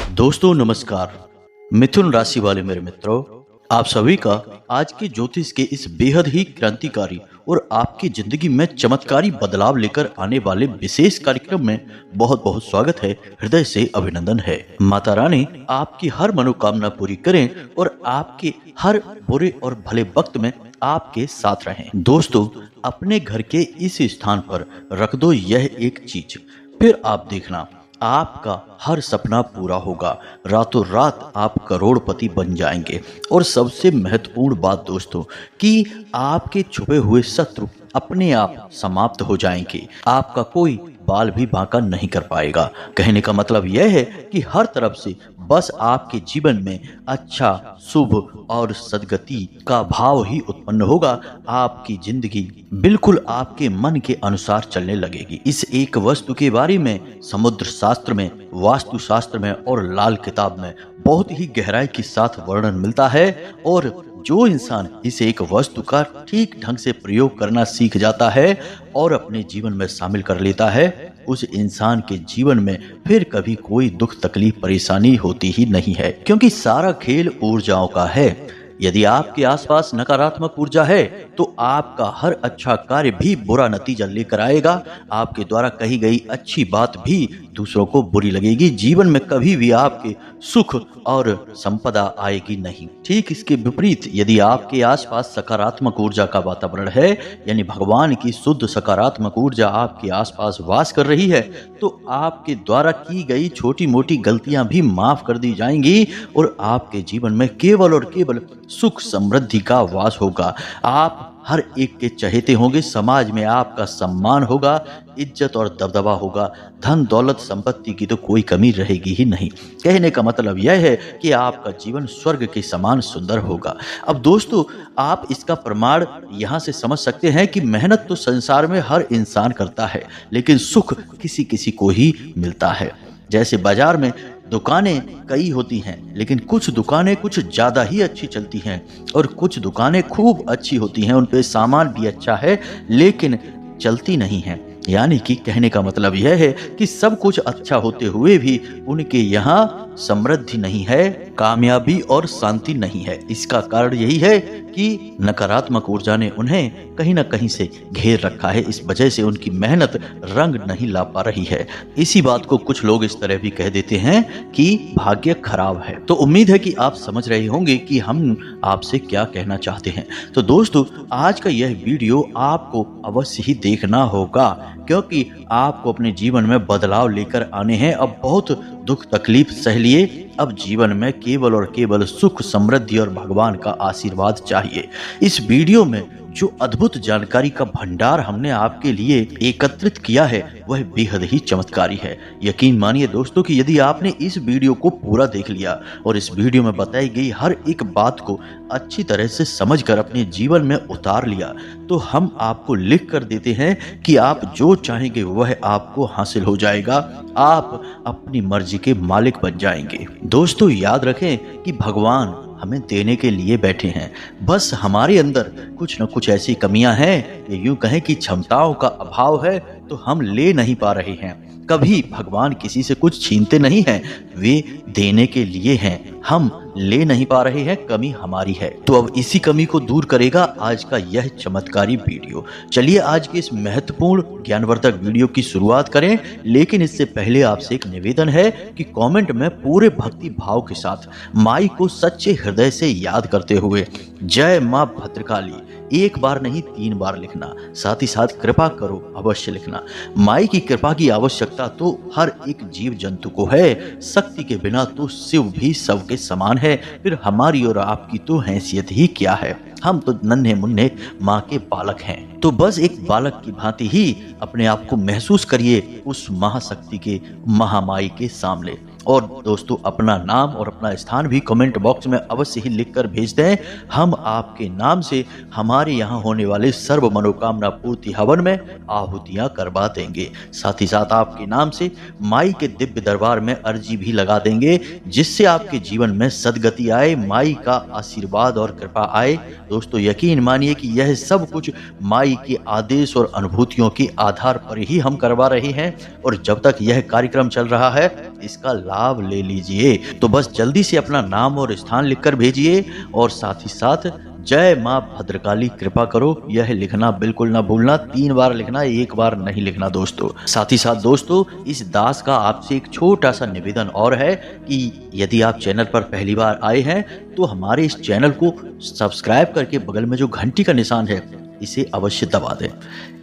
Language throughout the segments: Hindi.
दोस्तों नमस्कार। मिथुन राशि वाले मेरे मित्रों, आप सभी का आज के ज्योतिष के इस बेहद ही क्रांतिकारी और आपकी जिंदगी में चमत्कारी बदलाव लेकर आने वाले विशेष कार्यक्रम में बहुत बहुत स्वागत है। हृदय से अभिनंदन है। माता रानी आपकी हर मनोकामना पूरी करें और आपके हर बुरे और भले वक्त में आपके साथ रहें। दोस्तों, अपने घर के इस स्थान पर रख दो यह एक चीज, फिर आप देखना आपका हर सपना पूरा होगा। रातों रात आप करोड़पति बन जाएंगे। और सबसे महत्वपूर्ण बात दोस्तों, कि आपके छुपे हुए शत्रु अपने आप समाप्त हो जाएंगे। आपका कोई बाल भी बांका नहीं कर पाएगा। कहने का मतलब यह है कि हर तरफ से बस आपके जीवन में अच्छा, शुभ और सद्गति का भाव ही उत्पन्न होगा। आपकी जिंदगी बिल्कुल आपके मन के अनुसार चलने लगेगी। इस एक वस्तु के बारे में समुद्र शास्त्र में, वास्तु शास्त्र में और लाल किताब में बहुत ही गहराई के साथ वर्णन मिलता है। और जो इंसान इस एक वस्तु का ठीक ढंग से प्रयोग करना सीख जाता है और अपने जीवन में शामिल कर लेता है, उस इंसान के जीवन में फिर कभी कोई दुख, तकलीफ, परेशानी होती ही नहीं है। क्योंकि सारा खेल ऊर्जाओं का है। यदि आपके आसपास नकारात्मक ऊर्जा है तो आपका हर अच्छा कार्य भी बुरा नतीजा लेकर आएगा। आपके द्वारा कही गई अच्छी बात भी दूसरों को बुरी लगेगी। जीवन में कभी भी आपके सुख और संपदा आएगी नहीं। ठीक इसके विपरीत, यदि आपके आसपास सकारात्मक ऊर्जा का वातावरण है, यानी भगवान की शुद्ध सकारात्मक ऊर्जा आपके आसपास वास कर रही है, तो आपके द्वारा की गई छोटी मोटी गलतियां भी माफ कर दी जाएंगी और आपके जीवन में केवल और केवल सुख समृद्धि का वास होगा। आप हर एक के चहेते होंगे। समाज में आपका सम्मान होगा, इज्जत और दबदबा होगा। धन दौलत संपत्ति की तो कोई कमी रहेगी ही नहीं। कहने का मतलब यह है कि आपका जीवन स्वर्ग के समान सुंदर होगा। अब दोस्तों, आप इसका प्रमाण यहाँ से समझ सकते हैं कि मेहनत तो संसार में हर इंसान करता है, लेकिन सुख किसी किसी को ही मिलता है। जैसे बाजार में दुकानें कई होती हैं, लेकिन कुछ दुकानें कुछ ज़्यादा ही अच्छी चलती हैं और कुछ दुकानें खूब अच्छी होती हैं, उन पे सामान भी अच्छा है लेकिन चलती नहीं हैं। यानी कि कहने का मतलब यह है कि सब कुछ अच्छा होते हुए भी उनके यहाँ समृद्धि नहीं है, कामयाबी और शांति नहीं है। इसका कारण यही है कि नकारात्मक ऊर्जा ने उन्हें कहीं ना कहीं से घेर रखा है। इस वजह से उनकी मेहनत रंग नहीं ला पा रही है। इसी बात को कुछ लोग इस तरह भी कह देते हैं कि भाग्य खराब है। तो उम्मीद है कि आप समझ रहे होंगे कि हम आपसे क्या कहना चाहते हैं। तो दोस्तों, आज का यह वीडियो आपको अवश्य ही देखना होगा, क्योंकि आपको अपने जीवन में बदलाव लेकर आने हैं। अब बहुत दुख तकलीफ सह लिए, अब जीवन में केवल और केवल सुख, समृद्धि और भगवान का आशीर्वाद चाहिए। इस वीडियो में जो अद्भुत जानकारी का भंडार हमने आपके लिए एकत्रित किया है, वह बेहद ही चमत्कारी है। यकीन मानिए दोस्तों कि यदि आपने इस वीडियो को पूरा देख लिया और इस वीडियो में बताई गई हर एक बात को अच्छी तरह से समझकर अपने जीवन में उतार लिया, तो हम आपको लिख कर देते हैं कि आप जो चाहेंगे वह आपको हासिल हो जाएगा। आप अपनी मर्जी के मालिक बन जाएंगे। दोस्तों, याद रखें कि भगवान हमें देने के लिए बैठे हैं। बस हमारे अंदर कुछ न कुछ ऐसी कमियां हैं, या यूं कहें कि क्षमताओं का अभाव है, तो हम ले नहीं पा रहे हैं। कभी भगवान किसी से कुछ छीनते नहीं हैं, वे देने के लिए हैं। हम ले नहीं पा रहे हैं, कमी हमारी है। तो अब इसी कमी को दूर करेगा आज का यह चमत्कारी वीडियो। चलिए आज के इस महत्वपूर्ण ज्ञानवर्धक वीडियो की शुरुआत करें। लेकिन इससे पहले आपसे एक निवेदन है कि कमेंट में पूरे भक्ति भाव के साथ माई को सच्चे हृदय से याद करते हुए जय मां भद्रकाली एक बार नहीं 3 बार लिखना। साथ ही साथ कृपा करो अवश्य लिखना। माई की कृपा की आवश्यकता तो हर एक जीव जंतु को है। शक्ति के बिना तो शिव भी सबके समान है। फिर हमारी और आपकी तो हैसियत ही क्या है। हम तो नन्हे मुन्ने माँ के बालक हैं। तो बस एक बालक की भांति ही अपने आप को महसूस करिए उस महाशक्ति के, महामाई के सामने। और दोस्तों, अपना नाम और अपना स्थान भी कमेंट बॉक्स में अवश्य ही लिखकर भेज दें। हम आपके नाम से हमारे यहाँ होने वाले सर्व मनोकामना पूर्ति हवन में आहुतियाँ करवा देंगे। साथ ही साथ आपके नाम से माई के दिव्य दरबार में अर्जी भी लगा देंगे, जिससे आपके जीवन में सद्गति आए, माई का आशीर्वाद और कृपा आए। दोस्तों, यकीन मानिए कि यह सब कुछ माई के आदेश और अनुभूतियों के आधार पर ही हम करवा रहे हैं। और जब तक यह कार्यक्रम चल रहा है, इसका लाभ ले लीजिए। तो बस जल्दी से अपना नाम और स्थान लिखकर भेजिए और साथ ही साथ जय माँ भद्रकाली कृपा करो यह लिखना बिल्कुल ना भूलना। 3 बार लिखना, 1 बार नहीं लिखना दोस्तों। साथ ही साथ दोस्तों इस दास का आपसे एक छोटा सा निवेदन और है कि यदि आप चैनल पर पहली बार आए हैं तो हमारे इस चैनल को सब्सक्राइब करके बगल में जो घंटी का निशान है इसे अवश्य दबा दें।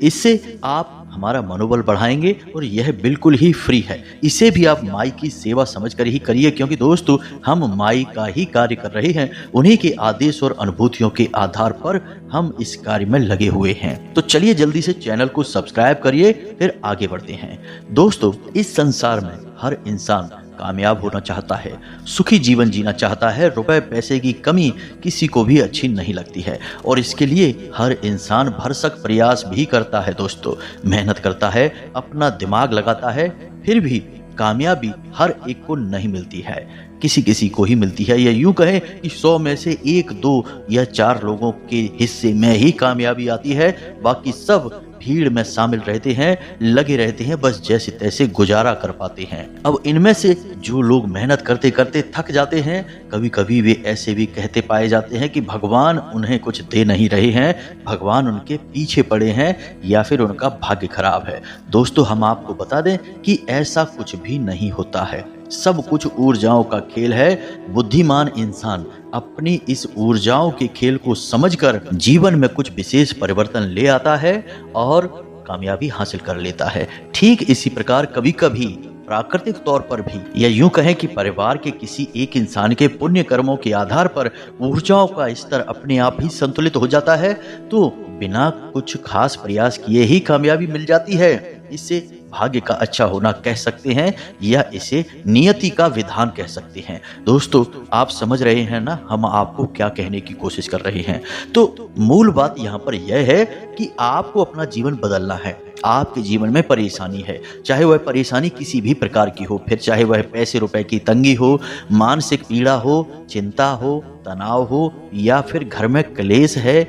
इससे आप हमारा मनोबल बढ़ाएंगे और यह बिल्कुल ही फ्री है। इसे भी आप माई की सेवा समझकर ही करिए, क्योंकि दोस्तों हम माई का ही कार्य कर रहे हैं। उन्हीं के आदेश और अनुभूतियों के आधार पर हम इस कार्य में लगे हुए हैं। तो चलिए जल्दी से चैनल को सब्सक्राइब करिए, फिर आगे बढ़ते हैं। दोस्तों इस संसार में हर इंसान कामयाब होना चाहता है, सुखी जीवन जीना चाहता है। रुपए पैसे की कमी किसी को भी अच्छी नहीं लगती है और इसके लिए हर इंसान भरसक प्रयास भी करता है दोस्तों, मेहनत करता है, अपना दिमाग लगाता है। फिर भी कामयाबी हर एक को नहीं मिलती है, किसी किसी को ही मिलती है। या यूं कहें कि 100 में से 1, 2 या 4 लोगों के हिस्से में ही कामयाबी आती है। बाकी सब भीड़ में शामिल रहते हैं, लगे रहते हैं, बस जैसे तैसे गुजारा कर पाते हैं। अब इनमें से जो लोग मेहनत करते करते थक जाते हैं, कभी कभी वे ऐसे भी कहते पाए जाते हैं कि भगवान उन्हें कुछ दे नहीं रहे हैं, भगवान उनके पीछे पड़े हैं या फिर उनका भाग्य खराब है। दोस्तों हम आपको बता दें कि ऐसा कुछ भी नहीं होता है, सब कुछ ऊर्जाओं का खेल है। बुद्धिमान इंसान अपनी इस ऊर्जाओं के खेल को समझकर जीवन में कुछ विशेष परिवर्तन ले आता है और कामयाबी हासिल कर लेता है। ठीक इसी प्रकार कभी कभी प्राकृतिक तौर पर भी, या यूं कहें कि परिवार के किसी एक इंसान के पुण्य कर्मों के आधार पर ऊर्जाओं का स्तर अपने आप ही संतुलित हो जाता है, तो बिना कुछ खास प्रयास किए ही कामयाबी मिल जाती है। इससे भाग्य का अच्छा होना कह सकते हैं या इसे नियति का विधान कह सकते हैं। दोस्तों आप समझ रहे हैं ना हम आपको क्या कहने की कोशिश कर रहे हैं। तो मूल बात यहाँ पर यह है कि आपको अपना जीवन बदलना है। आपके जीवन में परेशानी है, चाहे वह परेशानी किसी भी प्रकार की हो, फिर चाहे वह पैसे रुपए की तंगी हो, मानसिक पीड़ा हो, चिंता हो, तनाव हो, या फिर घर में क्लेश है,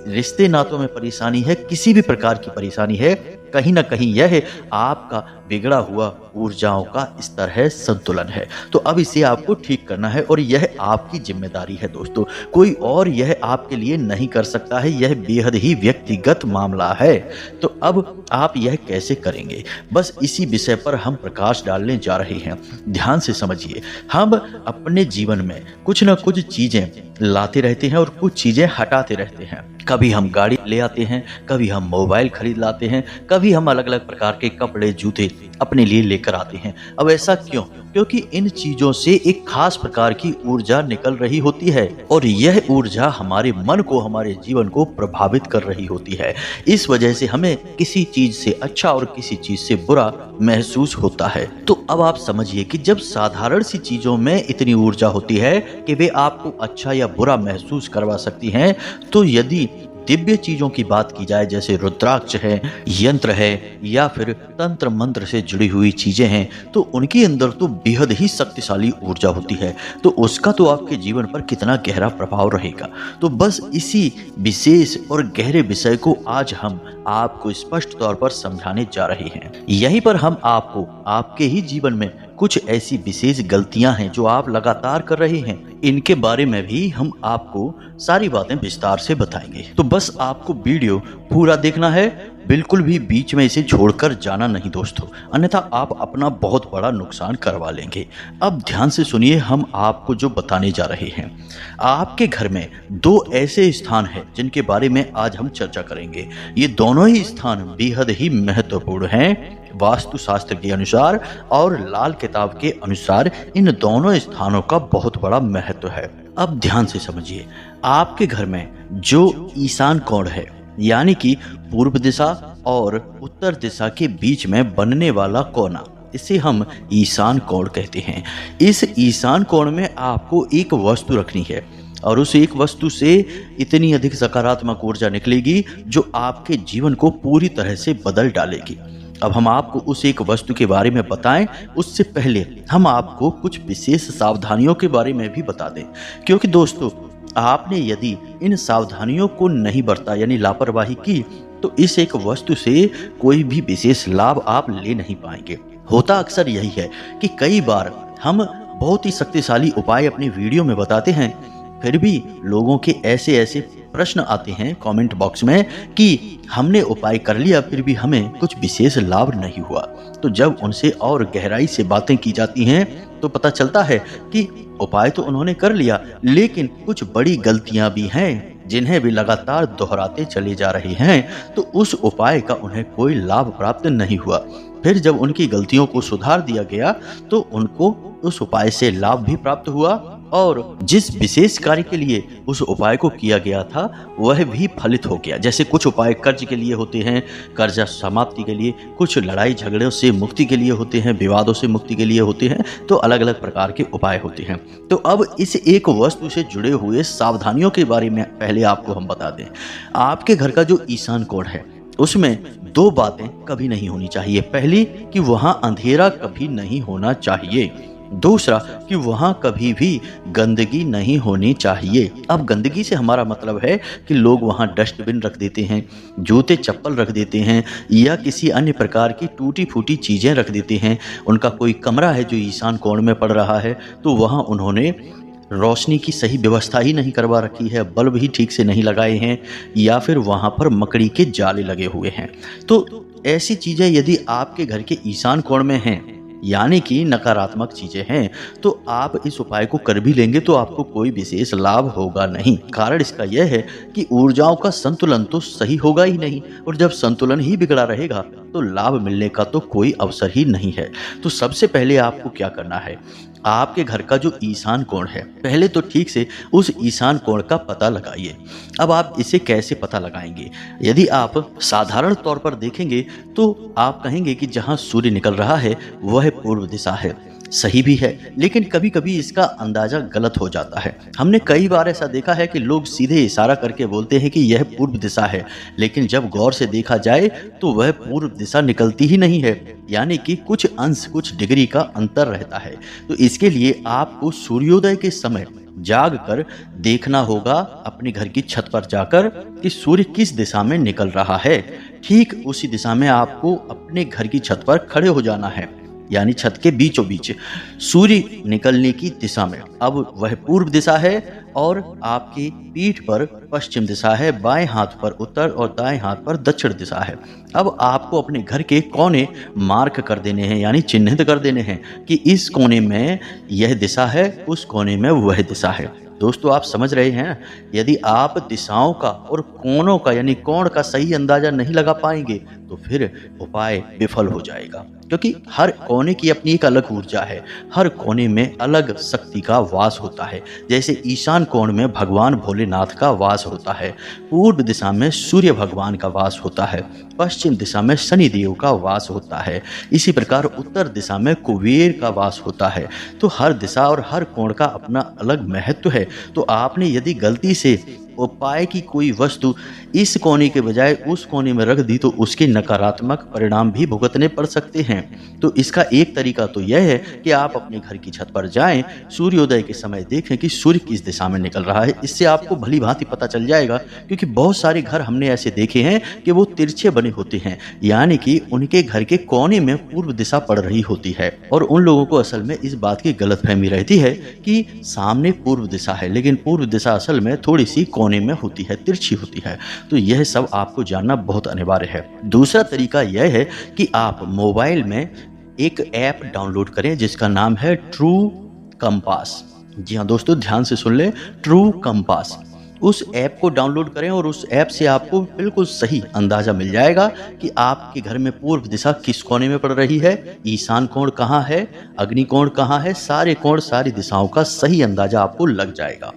रिश्ते नातों में परेशानी है, किसी भी प्रकार की परेशानी है, कहीं ना कहीं यह आपका बिगड़ा हुआ ऊर्जाओं का स्तर है, संतुलन है। तो अब इसे आपको ठीक करना है और यह आपकी जिम्मेदारी है दोस्तों, कोई और यह आपके लिए नहीं कर सकता है, यह बेहद ही व्यक्तिगत मामला है। तो अब आप यह कैसे करेंगे, बस इसी विषय पर हम प्रकाश डालने जा रहे हैं। ध्यान से समझिए, हम अपने जीवन में कुछ न कुछ चीजें लाते रहते हैं और कुछ चीजें हटाते रहते हैं। कभी हम गाड़ी ले आते हैं, कभी हम मोबाइल खरीद लाते हैं, कभी हम अलग अलग प्रकार के कपड़े जूते अपने लिए लेकर आते हैं। अब ऐसा क्यों? क्योंकि इन चीजों से एक खास प्रकार की ऊर्जा निकल रही होती है और यह ऊर्जा हमारे मन को, हमारे जीवन को प्रभावित कर रही होती है। इस वजह से हमें किसी चीज से अच्छा और किसी चीज से बुरा महसूस होता है। तो अब आप समझिए कि जब साधारण सी चीजों में इतनी ऊर्जा होती है कि वे आपको अच्छा या बुरा महसूस करवा सकती हैं, तो यदि दिव्य चीजों की बात की जाए, जैसे रुद्राक्ष है, यंत्र है, या फिर तंत्र मंत्र से जुड़ी हुई चीजें हैं, तो उनके अंदर तो बेहद ही शक्तिशाली ऊर्जा होती है। तो उसका तो आपके जीवन पर कितना गहरा प्रभाव रहेगा। तो बस इसी विशेष और गहरे विषय को आज हम आपको स्पष्ट तौर पर समझाने जा रहे हैं। यहीं पर हम आपको आपके ही जीवन में कुछ ऐसी विशेष गलतियां हैं जो आप लगातार कर रहे हैं, इनके बारे में भी हम आपको सारी बातें विस्तार से बताएंगे। तो बस आपको वीडियो पूरा देखना है, बिल्कुल भी बीच में इसे छोड़कर जाना नहीं दोस्तों, अन्यथा आप अपना बहुत बड़ा नुकसान करवा लेंगे। अब ध्यान से सुनिए, हम आपको जो बताने जा रहे हैं। आपके घर में 2 ऐसे स्थान हैं जिनके बारे में आज हम चर्चा करेंगे। ये दोनों ही स्थान बेहद ही महत्वपूर्ण हैं वास्तु शास्त्र के अनुसार और लाल किताब के अनुसार। इन दोनों स्थानों का बहुत बड़ा महत्व है। अब ध्यान से समझिए, आपके घर में जो ईशान कोण है, यानी कि पूर्व दिशा और उत्तर दिशा के बीच में बनने वाला कोना, इसे हम ईशान कोण कहते हैं। इस ईशान कोण में आपको एक वस्तु रखनी है और उस एक वस्तु से इतनी अधिक सकारात्मक ऊर्जा निकलेगी जो आपके जीवन को पूरी तरह से बदल डालेगी। अब हम आपको उस एक वस्तु के बारे में बताएं, उससे पहले हम आपको कुछ विशेष सावधानियों के बारे में भी बता दें, क्योंकि दोस्तों आपने यदि इन सावधानियों को नहीं बरता यानी लापरवाही की, तो इस एक वस्तु से कोई भी विशेष लाभ आप ले नहीं पाएंगे। होता अक्सर यही है कि कई बार हम बहुत ही शक्तिशाली उपाय अपनी वीडियो में बताते हैं, फिर भी लोगों के ऐसे ऐसे प्रश्न आते हैं कमेंट बॉक्स में कि हमने उपाय कर लिया फिर भी हमें कुछ विशेष लाभ नहीं हुआ। तो जब उनसे और गहराई से बातें की जाती हैं तो पता चलता है कि उपाय तो उन्होंने कर लिया, लेकिन कुछ बड़ी गलतियां भी हैं जिन्हें भी लगातार दोहराते चले जा रहे हैं, तो उस उपाय का उन्हें कोई लाभ प्राप्त नहीं हुआ। फिर जब उनकी गलतियों को सुधार दिया गया तो उनको उस उपाय से लाभ भी प्राप्त हुआ और जिस विशेष कार्य के लिए उस उपाय को किया गया था वह भी फलित हो गया। जैसे कुछ उपाय कर्ज के लिए होते हैं, कर्जा समाप्ति के लिए, कुछ लड़ाई झगड़ों से मुक्ति के लिए होते हैं, विवादों से मुक्ति के लिए होते हैं, तो अलग अलग प्रकार के उपाय होते हैं। तो अब इस एक वस्तु से जुड़े हुए सावधानियों के बारे में पहले आपको हम बता दें। आपके घर का जो ईशान कोण है उसमें दो बातें कभी नहीं होनी चाहिए। पहली कि वहां अंधेरा कभी नहीं होना चाहिए, दूसरा कि वहां कभी भी गंदगी नहीं होनी चाहिए। अब गंदगी से हमारा मतलब है कि लोग वहां डस्टबिन रख देते हैं, जूते चप्पल रख देते हैं या किसी अन्य प्रकार की टूटी फूटी चीज़ें रख देते हैं। उनका कोई कमरा है जो ईशान कोण में पड़ रहा है तो वहां उन्होंने रोशनी की सही व्यवस्था ही नहीं करवा रखी है, बल्ब ही ठीक से नहीं लगाए हैं या फिर वहां पर मकड़ी के जाले लगे हुए हैं। तो ऐसी चीज़ें यदि आपके घर के ईशान कोण में हैं यानी कि नकारात्मक चीजें हैं, तो आप इस उपाय को कर भी लेंगे तो आपको कोई विशेष लाभ होगा नहीं। कारण इसका यह है कि ऊर्जाओं का संतुलन तो सही होगा ही नहीं, और जब संतुलन ही बिगड़ा रहेगा तो लाभ मिलने का तो कोई अवसर ही नहीं है। तो सबसे पहले आपको क्या करना है, आपके घर का जो ईशान कोण है पहले तो ठीक से उस ईशान कोण का पता लगाइए। अब आप इसे कैसे पता लगाएंगे? यदि आप साधारण तौर पर देखेंगे तो आप कहेंगे कि जहां सूर्य निकल रहा है वह पूर्व दिशा है। सही भी है, लेकिन कभी कभी इसका अंदाजा गलत हो जाता है। हमने कई बार ऐसा देखा है कि लोग सीधे इशारा करके बोलते हैं कि यह पूर्व दिशा है, लेकिन जब गौर से देखा जाए तो वह पूर्व दिशा निकलती ही नहीं है, यानी कि कुछ अंश कुछ डिग्री का अंतर रहता है। तो इसके लिए आपको सूर्योदय के समय जाग कर देखना होगा अपने घर की छत पर जाकर कि सूर्य किस दिशा में निकल रहा है। ठीक उसी दिशा में आपको अपने घर की छत पर खड़े हो जाना है, यानी छत के बीचों बीच सूर्य निकलने की दिशा में। अब वह पूर्व दिशा है और आपकी पीठ पर पश्चिम दिशा है, बाएं हाथ पर उत्तर और दाएं हाथ पर दक्षिण दिशा है। अब आपको अपने घर के कोने मार्क कर देने हैं, यानी चिन्हित कर देने हैं कि इस कोने में यह दिशा है, उस कोने में वह दिशा है। दोस्तों आप समझ रहे हैं, यदि आप दिशाओं का और कोणों का यानी कोण का सही अंदाजा नहीं लगा पाएंगे तो फिर उपाय विफल हो जाएगा, क्योंकि हर कोने की अपनी एक अलग ऊर्जा है, हर कोने में अलग शक्ति का वास होता है। जैसे ईशान कोण में भगवान भोलेनाथ का वास होता है, पूर्व दिशा में सूर्य भगवान का वास होता है, पश्चिम दिशा में शनि देव का वास होता है, इसी प्रकार उत्तर दिशा में कुबेर का वास होता है। तो हर दिशा और हर कोण का अपना अलग महत्व है। तो आपने यदि गलती से उपाय की कोई वस्तु इस कोने के बजाय उस कोने में रख दी तो उसके नकारात्मक परिणाम भी भुगतने पड़ सकते हैं। तो इसका एक तरीका तो यह है कि आप अपने घर की छत पर जाएं, सूर्योदय के समय देखें कि सूर्य किस दिशा में निकल रहा है। इससे आपको भली भांति पता चल जाएगा, क्योंकि बहुत सारे घर हमने ऐसे देखे हैं कि वो तिरछे बने होते हैं, यानी कि उनके घर के कोने में पूर्व दिशा पड़ रही होती है, और उन लोगों को असल में इस बात की गलतफहमी रहती है कि सामने पूर्व दिशा है, लेकिन पूर्व दिशा असल में थोड़ी सी कोने में होती है, तिरछी होती है। तो यह सब आपको जानना बहुत अनिवार्य है। दूसरा तरीका यह है कि आप मोबाइल में एक ऐप डाउनलोड करें जिसका नाम है ट्रू कंपास। जी हाँ दोस्तों, ध्यान से सुन लें, ट्रू कंपास। उस ऐप को डाउनलोड करें और उस ऐप से आपको बिल्कुल सही अंदाजा मिल जाएगा कि आपके घर में पूर्व दिशा किस कोने में पड़ रही है, ईशान कोण कहाँ है, अग्नि कोण कहाँ है, सारे कोण सारी दिशाओं का सही अंदाजा आपको लग जाएगा।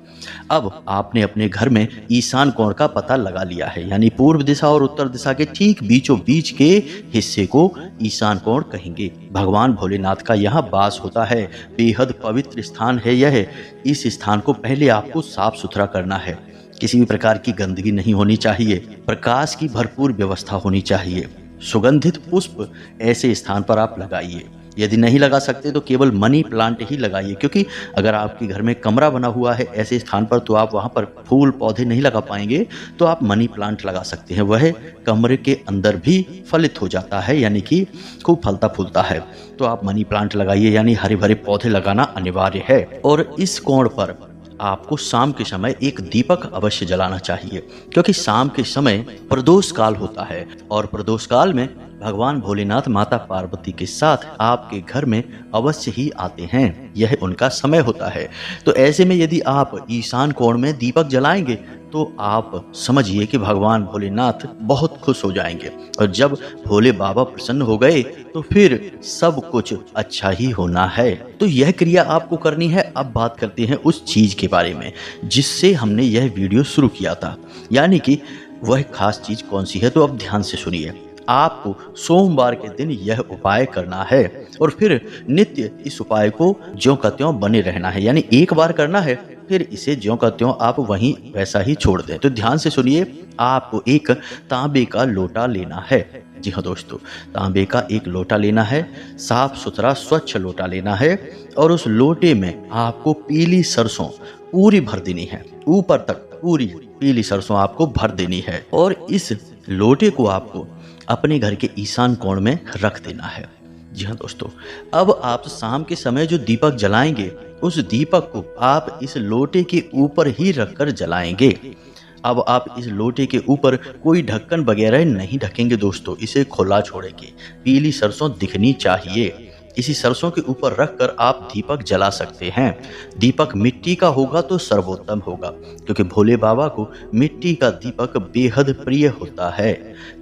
अब आपने अपने घर में ईशान कोण का पता लगा लिया है, यानी पूर्व दिशा और उत्तर दिशा के ठीक बीचों बीच के हिस्से को ईशान कोण कहेंगे। भगवान भोलेनाथ का यहाँ वास होता है, बेहद पवित्र स्थान है यह। इस स्थान को पहले आपको साफ सुथरा करना है, किसी भी प्रकार की गंदगी नहीं होनी चाहिए, प्रकाश की भरपूर व्यवस्था होनी चाहिए, सुगंधित पुष्प ऐसे स्थान पर आप लगाइए। यदि नहीं लगा सकते तो केवल मनी प्लांट ही लगाइए, क्योंकि अगर आपके घर में कमरा बना हुआ है ऐसे स्थान पर तो आप वहाँ पर फूल पौधे नहीं लगा पाएंगे। तो आप मनी प्लांट लगा सकते हैं, वह कमरे के अंदर भी फलित हो जाता है, यानी कि खूब फलता फूलता है। तो आप मनी प्लांट लगाइए, यानी हरे भरे पौधे लगाना अनिवार्य है। और इस कोण पर आपको शाम के समय एक दीपक अवश्य जलाना चाहिए, क्योंकि शाम के समय प्रदोष काल होता है और प्रदोष काल में भगवान भोलेनाथ माता पार्वती के साथ आपके घर में अवश्य ही आते हैं, यह उनका समय होता है। तो ऐसे में यदि आप ईशान कोण में दीपक जलाएंगे तो आप समझिए कि भगवान भोलेनाथ बहुत खुश हो जाएंगे, और जब भोले बाबा प्रसन्न हो गए तो फिर सब कुछ अच्छा ही होना है। तो यह क्रिया आपको करनी है। अब बात करते हैं उस चीज के बारे में जिससे हमने यह वीडियो शुरू किया था, यानी कि वह खास चीज कौन सी है। तो अब ध्यान से सुनिए। आपको सोमवार के दिन यह उपाय करना है और फिर नित्य इस उपाय को ज्यों का त्यों बने रहना है, यानी एक बार करना है फिर इसे ज्यों का त्यों आप वहीं वैसा ही छोड़ दें। तो ध्यान से सुनिए। आपको एक तांबे का लोटा लेना है। जी हाँ दोस्तों, तांबे का एक लोटा लेना है, साफ सुथरा स्वच्छ लोटा लेना है, और उस लोटे में आपको पीली सरसों पूरी भर देनी है, ऊपर तक पूरी पीली सरसों आपको भर देनी है। और इस लोटे को आपको अपने घर के ईशान कोण में रख देना है। जी हाँ दोस्तों, अब आप शाम के समय जो दीपक जलाएंगे उस दीपक को आप इस लोटे के ऊपर ही रखकर जलाएंगे। अब आप इस लोटे के ऊपर कोई ढक्कन वगैरह नहीं ढकेंगे दोस्तों, इसे खुला छोड़ेंगे। पीली सरसों दिखनी चाहिए। इसी सरसों के ऊपर रखकर आप दीपक जला सकते हैं। दीपक मिट्टी का होगा तो सर्वोत्तम होगा, क्योंकि भोले बाबा को मिट्टी का दीपक बेहद प्रिय होता है।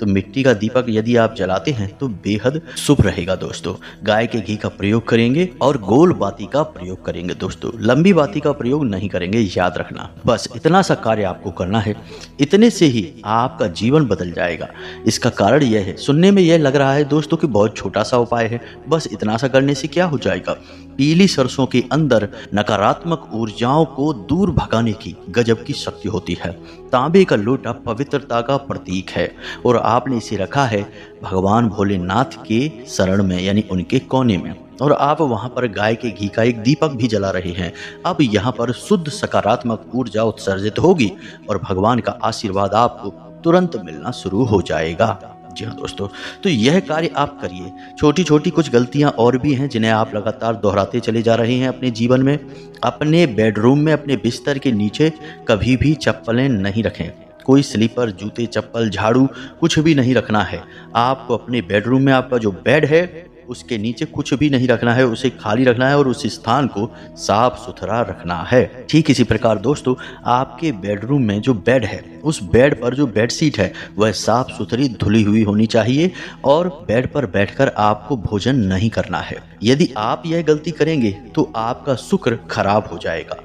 तो मिट्टी का दीपक यदि आप जलाते हैं तो बेहद शुभ रहेगा दोस्तों। गाय के घी का प्रयोग करेंगे और गोल बाती का प्रयोग करेंगे दोस्तों, लंबी बाती का प्रयोग नहीं करेंगे, याद रखना। बस इतना सा कार्य आपको करना है। इतने से ही आपका जीवन बदल जाएगा। इसका कारण यह है, सुनने में यह लग रहा है दोस्तों कि बहुत छोटा सा उपाय है, बस इतना सा करने से क्या हो जाएगा। पीली सरसों के अंदर नकारात्मक ऊर्जाओं को दूर भगाने की गजब की शक्ति होती है। तांबे का लोटा पवित्रता का प्रतीक है और आपने इसे रखा है भगवान भोलेनाथ के शरण में, यानी उनके कोने में, और आप वहां पर गाय के घी का एक दीपक भी जला रहे हैं। अब यहाँ पर शुद्ध सकारात्मक ऊर्जा उत्सर्जित होगी और भगवान का आशीर्वाद आपको तुरंत मिलना शुरू हो जाएगा। जी हाँ दोस्तों, तो यह कार्य आप करिए। छोटी छोटी कुछ गलतियां और भी हैं जिन्हें आप लगातार दोहराते चले जा रहे हैं अपने जीवन में। अपने बेडरूम में अपने बिस्तर के नीचे कभी भी चप्पलें नहीं रखें। कोई स्लीपर, जूते, चप्पल, झाड़ू कुछ भी नहीं रखना है। आपको अपने बेडरूम में आपका जो बेड है उसके नीचे कुछ भी नहीं रखना है, उसे खाली रखना है और उस स्थान को साफ सुथरा रखना है। ठीक इसी प्रकार दोस्तों, आपके बेडरूम में जो बेड है उस बेड पर जो बेडशीट है वह साफ सुथरी धुली हुई होनी चाहिए और बेड पर बैठकर आपको भोजन नहीं करना है। यदि आप यह गलती करेंगे तो आपका शुक्र खराब हो जाएगा।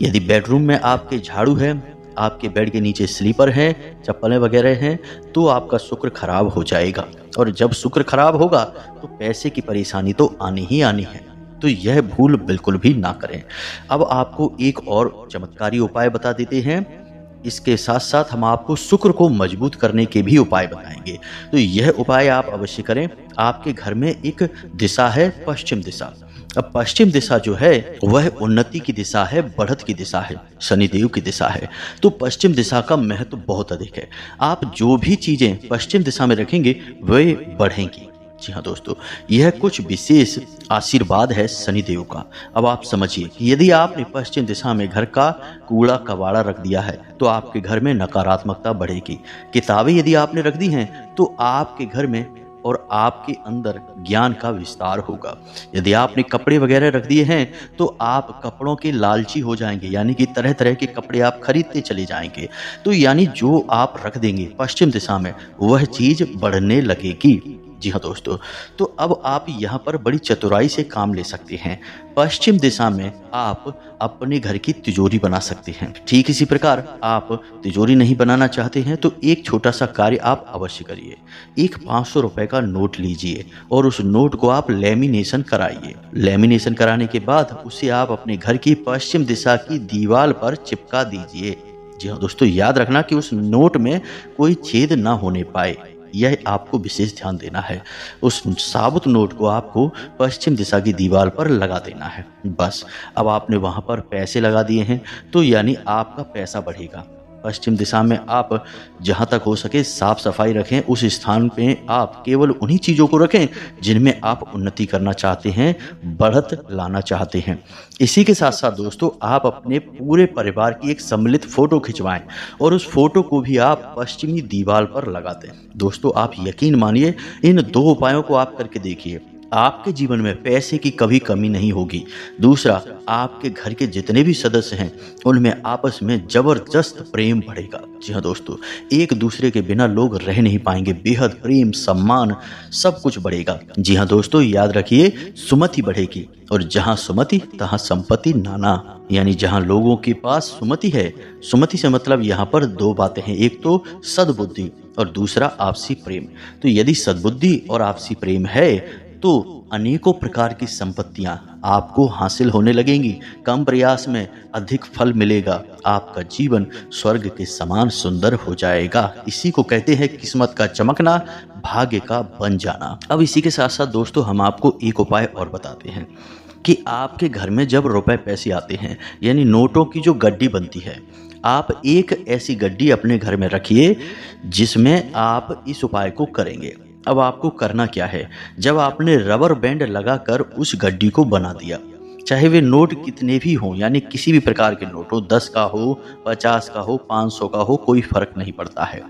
यदि बेडरूम में आपके झाड़ू है, आपके बेड के नीचे स्लीपर है, चप्पलें वगैरह हैं, तो आपका शुक्र खराब हो जाएगा। और जब शुक्र खराब होगा तो पैसे की परेशानी तो आनी ही आनी है। तो यह भूल बिल्कुल भी ना करें। अब आपको एक और चमत्कारी उपाय बता देते हैं। इसके साथ साथ हम आपको शुक्र को मजबूत करने के भी उपाय बताएंगे। तो यह उपाय आप अवश्य करें। आपके घर में एक दिशा है पश्चिम दिशा। अब पश्चिम दिशा जो है वह उन्नति की दिशा है, बढ़त की दिशा है, शनिदेव की दिशा है। तो पश्चिम दिशा का महत्व बहुत अधिक है। आप जो भी चीजें पश्चिम दिशा में रखेंगे वे बढ़ेंगी। जी हाँ दोस्तों, यह कुछ विशेष आशीर्वाद है शनिदेव का। अब आप समझिए कि यदि आपने पश्चिम दिशा में घर का कूड़ा कबाड़ा रख दिया है तो आपके घर में नकारात्मकता बढ़ेगी। किताबें यदि आपने रख दी हैं तो आपके घर में और आपके अंदर ज्ञान का विस्तार होगा। यदि आपने कपड़े वगैरह रख दिए हैं तो आप कपड़ों के लालची हो जाएंगे, यानी कि तरह तरह के कपड़े आप खरीदते चले जाएंगे। तो यानी जो आप रख देंगे पश्चिम दिशा में वह चीज बढ़ने लगेगी। जी हाँ दोस्तों, तो अब आप यहाँ पर बड़ी चतुराई से काम ले सकते हैं। पश्चिम दिशा में आप अपने घर की तिजोरी बना सकते हैं। ठीक इसी प्रकार आप तिजोरी नहीं बनाना चाहते हैं तो एक छोटा सा कार्य आप अवश्य करिए। एक 500 रुपए का नोट लीजिए और उस नोट को आप लेमिनेशन कराइए। लेमिनेशन कराने के बाद उसे आप अपने घर की पश्चिम दिशा की दीवार पर चिपका दीजिए। जी हाँ दोस्तों, याद रखना कि उस नोट में कोई छेद ना होने पाए। यह आपको विशेष ध्यान देना है। उस साबुत नोट को आपको पश्चिम दिशा की दीवार पर लगा देना है। बस अब आपने वहाँ पर पैसे लगा दिए हैं, तो यानी आपका पैसा बढ़ेगा। पश्चिम दिशा में आप जहाँ तक हो सके साफ सफाई रखें। उस स्थान पे आप केवल उन्हीं चीज़ों को रखें जिनमें आप उन्नति करना चाहते हैं, बढ़त लाना चाहते हैं। इसी के साथ साथ दोस्तों, आप अपने पूरे परिवार की एक सम्मिलित फोटो खिंचवाएं और उस फोटो को भी आप पश्चिमी दीवार पर लगा दें। दोस्तों, आप यकीन मानिए, इन 2 उपायों को आप करके देखिए, आपके जीवन में पैसे की कभी कमी नहीं होगी। दूसरा, आपके घर के जितने भी सदस्य हैं उनमें आपस में जबरदस्त प्रेम बढ़ेगा। जी हाँ दोस्तों, एक दूसरे के बिना लोग रह नहीं पाएंगे। बेहद प्रेम, सम्मान, सब कुछ बढ़ेगा। जी हाँ दोस्तों, याद रखिए, सुमति बढ़ेगी और जहाँ सुमति तहाँ संपत्ति नाना। यानी जहाँ लोगों के पास सुमति है, सुमति से मतलब यहाँ पर 2 बातें हैं, एक तो सद्बुद्धि और दूसरा आपसी प्रेम। तो यदि सद्बुद्धि और आपसी प्रेम है तो अनेकों प्रकार की संपत्तियां आपको हासिल होने लगेंगी। कम प्रयास में अधिक फल मिलेगा। आपका जीवन स्वर्ग के समान सुंदर हो जाएगा। इसी को कहते हैं किस्मत का चमकना, भाग्य का बन जाना। अब इसी के साथ साथ दोस्तों, हम आपको एक उपाय और बताते हैं कि आपके घर में जब रुपए पैसे आते हैं, यानी नोटों की जो गड्डी बनती है, आप एक ऐसी गड्डी अपने घर में रखिए जिसमें आप इस उपाय को करेंगे। अब आपको करना क्या है, जब आपने रबर बैंड लगाकर उस गड्डी को बना दिया, चाहे वे नोट कितने भी हों, यानी किसी भी प्रकार के नोट हो, 10 का हो, 50 का हो, 500 का हो, कोई फर्क नहीं पड़ता है।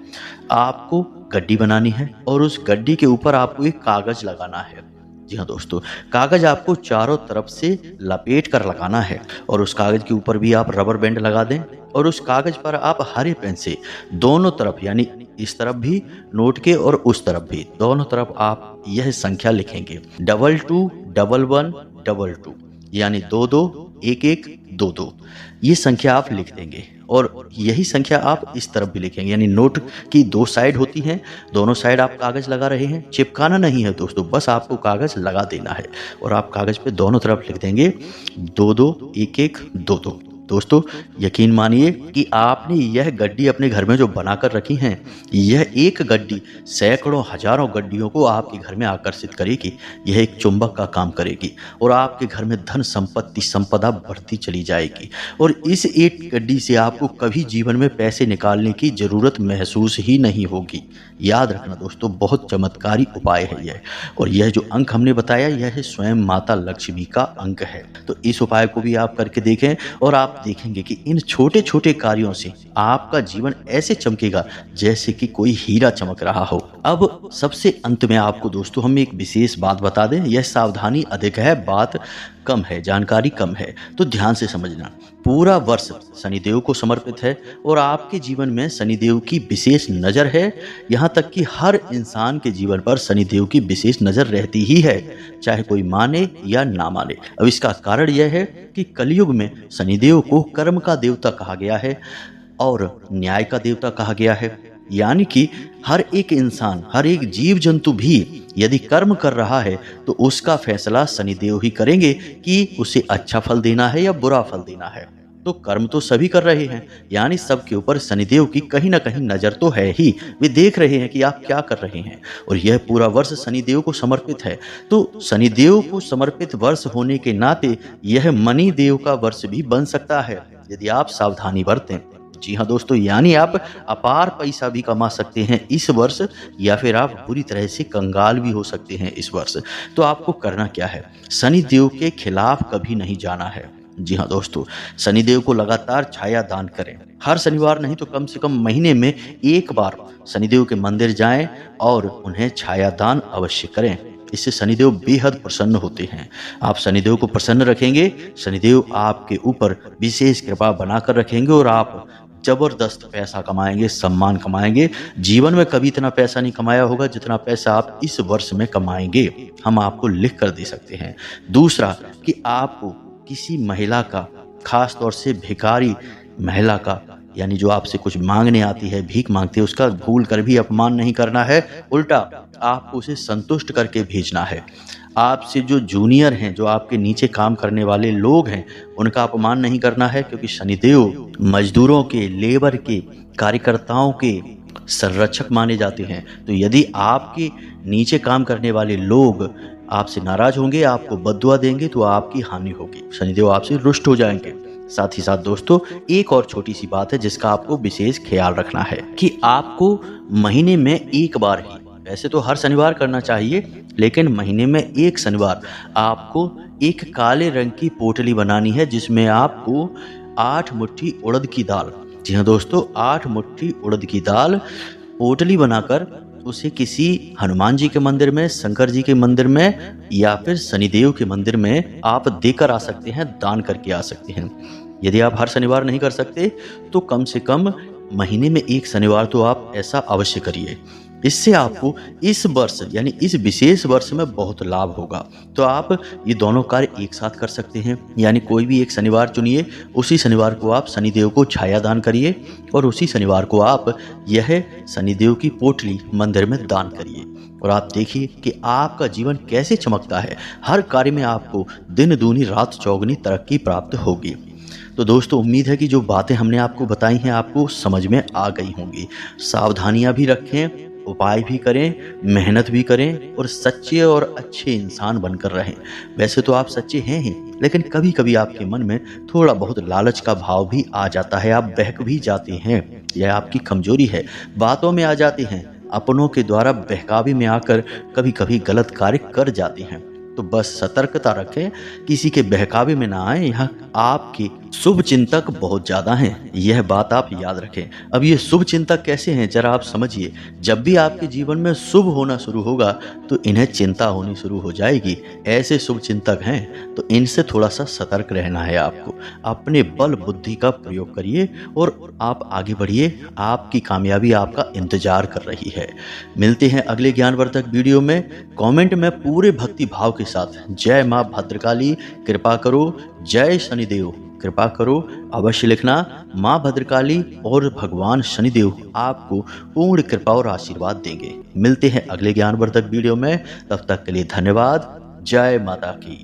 आपको गड्डी बनानी है और उस गड्डी के ऊपर आपको एक कागज लगाना है। जी हाँ दोस्तों, कागज आपको चारों तरफ से लपेट कर लगाना है और उस कागज के ऊपर भी आप रबर बैंड लगा दें और उस कागज पर आप हरे पेन से दोनों तरफ, यानी इस तरफ भी नोट के और उस तरफ भी, दोनों तरफ आप यह संख्या लिखेंगे, 221122, यानी 221122। ये संख्या आप लिख देंगे और यही संख्या आप इस तरफ भी लिखेंगे, यानी नोट की 2 साइड होती हैं, दोनों साइड आप कागज लगा रहे हैं। चिपकाना नहीं है दोस्तों, बस आपको कागज लगा देना है और आप कागज पे दोनों तरफ लिख देंगे 221122। दोस्तों, यकीन मानिए कि आपने यह गड्डी अपने घर में जो बनाकर रखी हैं, यह एक गड्डी सैकड़ों हजारों गड्डियों को आपके घर में आकर्षित करेगी। यह एक चुंबक का काम करेगी और आपके घर में धन संपत्ति संपदा बढ़ती चली जाएगी और इस एक गड्डी से आपको कभी जीवन में पैसे निकालने की जरूरत महसूस ही नहीं होगी। याद रखना दोस्तों, बहुत चमत्कारी उपाय है यह, और यह जो अंक हमने बताया, यह स्वयं माता लक्ष्मी का अंक है। तो इस उपाय को भी आप करके देखें और आप देखेंगे कि इन छोटे छोटे कार्यों से आपका जीवन ऐसे चमकेगा जैसे कि कोई हीरा चमक रहा हो। अब सबसे अंत में आपको दोस्तों हम एक विशेष बात बता दें, यह सावधानी अधिक है, बात कम है, जानकारी कम है, तो ध्यान से समझना। पूरा वर्ष शनिदेव को समर्पित है और आपके जीवन में शनिदेव की विशेष नज़र है। यहाँ तक कि हर इंसान के जीवन पर शनिदेव की विशेष नज़र रहती ही है, चाहे कोई माने या ना माने। अब इसका कारण यह है कि कलयुग में शनिदेव को कर्म का देवता कहा गया है और न्याय का देवता कहा गया है। यानी कि हर एक इंसान, हर एक जीव जंतु भी यदि कर्म कर रहा है तो उसका फैसला शनिदेव ही करेंगे कि उसे अच्छा फल देना है या बुरा फल देना है। तो कर्म तो सभी कर रहे हैं, यानी सबके ऊपर शनिदेव की कहीं ना कहीं नज़र तो है ही। वे देख रहे हैं कि आप क्या कर रहे हैं और यह पूरा वर्ष शनिदेव को समर्पित है। तो शनिदेव को समर्पित वर्ष होने के नाते यह मनी देव का वर्ष भी बन सकता है यदि आप सावधानी बरतें। जी हाँ दोस्तों, यानी आप अपार पैसा भी कमा सकते हैं इस वर्ष, या फिर आप बुरी तरह से कंगाल भी हो सकते हैं इस वर्ष। तो आपको करना क्या है, शनिदेव के खिलाफ कभी नहीं जाना है। जी हाँ दोस्तों, शनिदेव को लगातार छाया दान करें। हर शनिवार नहीं तो कम से कम महीने में एक बार शनिदेव के मंदिर जाएं और उन्हें छाया दान अवश्य करें। इससे शनिदेव बेहद प्रसन्न होते हैं। आप शनिदेव को प्रसन्न रखेंगे, शनिदेव आपके ऊपर विशेष कृपा बनाकर रखेंगे और आप जबरदस्त पैसा कमाएंगे, सम्मान कमाएंगे। जीवन में कभी इतना पैसा नहीं कमाया होगा जितना पैसा आप इस वर्ष में कमाएंगे, हम आपको लिख कर दे सकते हैं। दूसरा कि आपको किसी महिला का, खास तौर से भिखारी महिला का, यानी जो आपसे कुछ मांगने आती है, भीख मांगती है, उसका भूल कर भी अपमान नहीं करना है, उल्टा आपको उसे संतुष्ट करके भेजना है। आपसे जो जूनियर हैं, जो आपके नीचे काम करने वाले लोग हैं, उनका अपमान नहीं करना है, क्योंकि शनिदेव मजदूरों के, लेबर के, कार्यकर्ताओं के संरक्षक माने जाते हैं। तो यदि आपके नीचे काम करने वाले लोग आपसे नाराज होंगे, आपको बद्दुआ देंगे, तो आपकी हानि होगी, शनिदेव आपसे रुष्ट हो जाएंगे। साथ ही साथ दोस्तों, एक और छोटी सी बात है जिसका आपको विशेष ख्याल रखना है कि आपको महीने में एक बार ही, वैसे तो हर शनिवार करना चाहिए, लेकिन महीने में एक शनिवार आपको एक काले रंग की पोटली बनानी है जिसमें आपको 8 मुट्ठी उड़द की दाल, जी हाँ दोस्तों, 8 मुट्ठी उड़द की दाल पोटली बनाकर उसे किसी हनुमान जी के मंदिर में, शंकर जी के मंदिर में या फिर शनिदेव के मंदिर में आप देकर आ सकते हैं, दान करके आ सकते हैं। यदि आप हर शनिवार नहीं कर सकते तो कम से कम महीने में एक शनिवार तो आप ऐसा अवश्य करिए। इससे आपको इस वर्ष यानी इस विशेष वर्ष में बहुत लाभ होगा। तो आप ये दोनों कार्य एक साथ कर सकते हैं, यानी कोई भी एक शनिवार चुनिए, उसी शनिवार को आप शनिदेव को छाया दान करिए और उसी शनिवार को आप यह शनिदेव की पोटली मंदिर में दान करिए और आप देखिए कि आपका जीवन कैसे चमकता है। हर कार्य में आपको दिन दूनी रात चौगुनी तरक्की प्राप्त होगी। तो दोस्तों, उम्मीद है कि जो बातें हमने आपको बताई हैं आपको समझ में आ गई होंगी। सावधानियां भी रखें, उपाय भी करें, मेहनत भी करें और सच्चे और अच्छे इंसान बनकर रहें। वैसे तो आप सच्चे हैं ही, लेकिन कभी कभी आपके मन में थोड़ा बहुत लालच का भाव भी आ जाता है, आप बहक भी जाते हैं, यह आपकी कमजोरी है, बातों में आ जाते हैं, अपनों के द्वारा बहकावे में आकर कभी कभी गलत कार्य कर जाते हैं। तो बस सतर्कता रखें, किसी के बहकावे में ना आए। यहाँ आपके शुभ चिंतक बहुत ज़्यादा हैं, यह बात आप याद रखें। अब ये शुभ चिंतक कैसे हैं जरा आप समझिए। जब भी आपके जीवन में शुभ होना शुरू होगा तो इन्हें चिंता होनी शुरू हो जाएगी। ऐसे शुभ चिंतक हैं तो इनसे थोड़ा सा सतर्क रहना है आपको। अपने बल बुद्धि का प्रयोग करिए और आप आगे बढ़िए, आपकी कामयाबी आपका इंतजार कर रही है। मिलते हैं अगले ज्ञानवर्धक वीडियो में। कमेंट में पूरे भक्ति भाव के साथ जय माँ भद्रकाली कृपा करो, जय शनिदेव कृपा करो अवश्य लिखना। माँ भद्रकाली और भगवान शनिदेव आपको पूर्ण कृपा और आशीर्वाद देंगे। मिलते हैं अगले ज्ञानवर्धक वीडियो में, तब तक के लिए धन्यवाद। जय माता की।